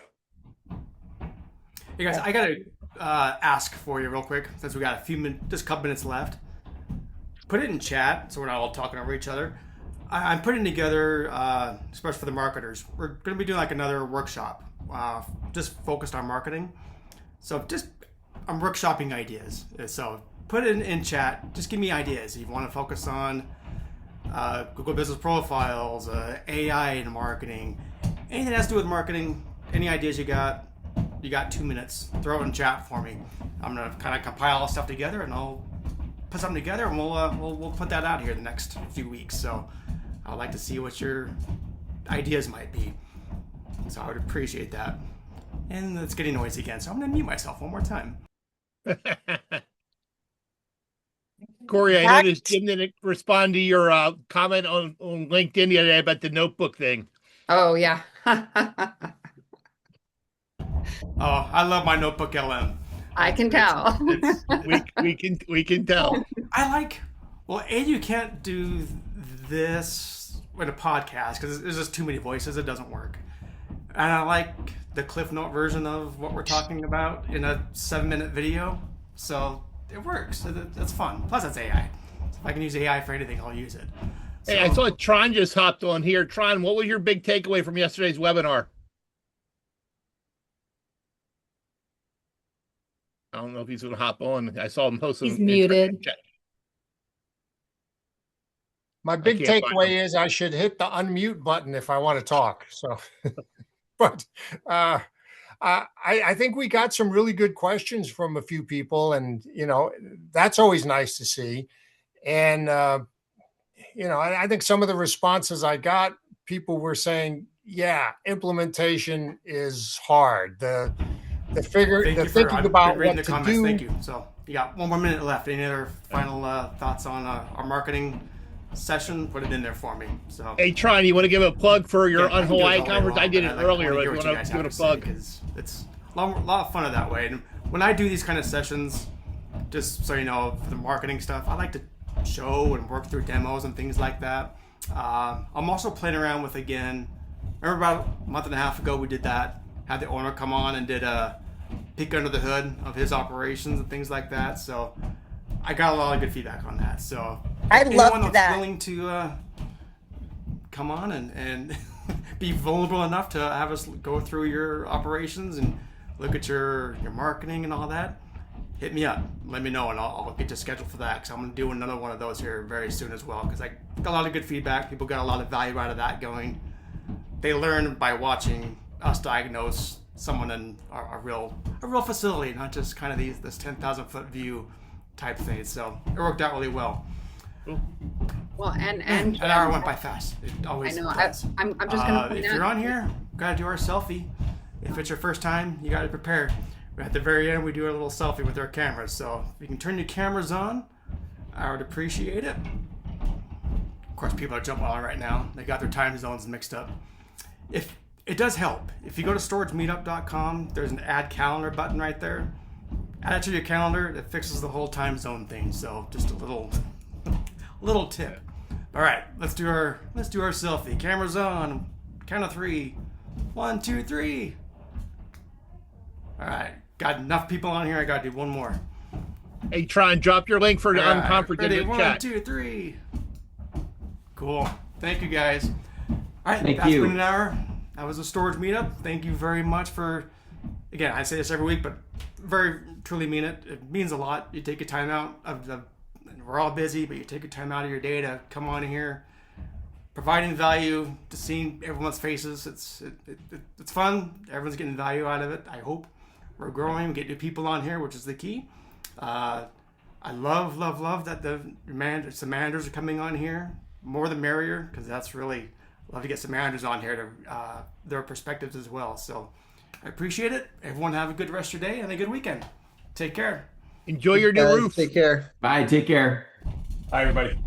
Hey guys, I gotta ask for you real quick, since we got just a couple minutes left. Put it in chat so we're not all talking over each other. I'm putting together, especially for the marketers, we're going to be doing like another workshop, just focused on marketing. So I'm workshopping ideas. So put it in chat. Just give me ideas. If you want to focus on Google Business Profiles, AI in marketing, anything that has to do with marketing, any ideas you got 2 minutes. Throw it in chat for me. I'm going to kind of compile all stuff together, and I'll put something together, and we'll put that out here the next few weeks. So I'd like to see what your ideas might be. So I would appreciate that. And it's getting noisy again, so I'm going to mute myself one more time. Corey, I noticed Jim didn't respond to your comment on LinkedIn the other day about the notebook thing. Oh, yeah. Oh, I love my notebook LM. I can tell. We can tell. You can't do this with a podcast because there's just too many voices. It doesn't work. And I like the Cliff Note version of what we're talking about in a 7-minute video. So it works. That's fun. Plus, it's AI. If I can use AI for anything, I'll use it. Hey, I saw Tron just hopped on here. Tron, what was your big takeaway from yesterday's webinar? I don't know if he's going to hop on. I saw him post. He's muted. My big takeaway is I should hit the unmute button if I want to talk. So, but I think we got some really good questions from a few people, and that's always nice to see. And I think some of the responses I got, people were saying, "Yeah, implementation is hard." The thinking about what to do. Thank you. So you got 1 more minute left. Any other final thoughts on our marketing session? Put it in there for me. So hey, Tron, you want to give a plug for your I can do it Hawaii all day conference? long, I did it but I earlier. wanna But hear you what want to guys give it a have to say, plug? 'cause it's a lot of fun that way. And when I do these kind of sessions, just so you know, for the marketing stuff, I like to show and work through demos and things like that. I'm also playing around with, again, remember about a month and a half ago we did that, had the owner come on and did a peek under the hood of his operations and things like that. So I got a lot of good feedback on that. So anyone that's willing to come on and be vulnerable enough to have us go through your operations and look at your marketing and all that, hit me up. Let me know, and I'll get you scheduled for that, because I'm going to do another one of those here very soon as well, because I got a lot of good feedback. People got a lot of value out of that going. They learn by watching us diagnose someone in a real facility, not just kind of this 10,000 foot view type thing. So it worked out really well. Well, and an hour went by fast. It always I know. does. I'm just gonna point if out, you're on here, gotta do our selfie. if it's your first time, you got to prepare. At the very end, we do a little selfie with our cameras. So if you can turn your cameras on, I would appreciate it. Of course, people are jumping on right now. They got their time zones mixed up. If it does help, if you go to storagemeetup.com, there's an add calendar button right there. Add it to your calendar. It fixes the whole time zone thing. So just a little tip. All right, let's do our selfie. Cameras on. Count of 3. 1, 2, 3. All right, got enough people on here. I got to do one more. Hey, Tron, drop your link for the unconference in ready? the 1, chat. 2, 3. Cool. Thank you, guys. All right, Thank that's you. been an hour. That was a storage meetup. Thank you very much for. Again, I say this every week, but very truly mean it. It means a lot. You take your time out we're all busy, but you take your time out of your day to come on here, providing value, to seeing everyone's faces. It's fun. Everyone's getting value out of it. I hope we're growing. We get new people on here, which is the key. I love that some managers are coming on here. More the merrier, because that's really love to get some managers on here to their perspectives as well. So I appreciate it. Everyone have a good rest of your day and a good weekend. Take care. Enjoy your new roof. Take care. Bye. Take care. Bye, everybody.